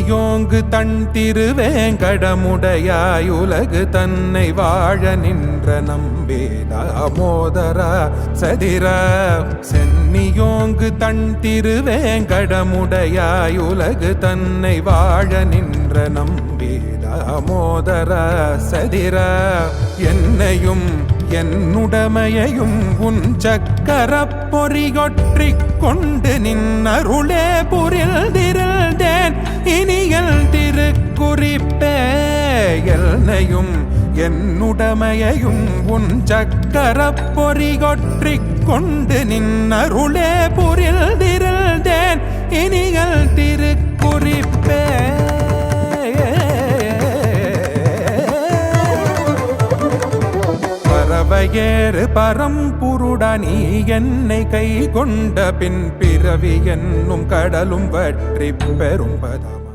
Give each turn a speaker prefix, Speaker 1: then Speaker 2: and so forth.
Speaker 1: சென்னியோங்கு தன் திருவேங்கடமுடையாய் உலகு தன்னை வாழ நின்ற நம்பே தாமோதரா சதிரா. சென்னியோங்கு தன் திருவேங்கடமுடையாய் உலகு தன்னை வாழ நின்ற நம்பே தாமோதரா சதிரா. என்னையும் என்னுடமையையும் உன் சக்கரப் பொறிகொற்றிக் கொண்டு நின்னருளே புரில்திருந்தேன் இனியல் திருக்குறிப்பே. என்னையும் என்னுடமையையும் உன் சக்கரப் பொறிகொற்றிக் கொண்டு நின்னருளே புரில்திருந்தேன் இனியல் திருக்குறிப்பே. பறவையேறு பரம்புருடா நீ என்னை கை கொண்ட பின் பிறவி என்னும் கடலும் வற்றி பெரும் பதம்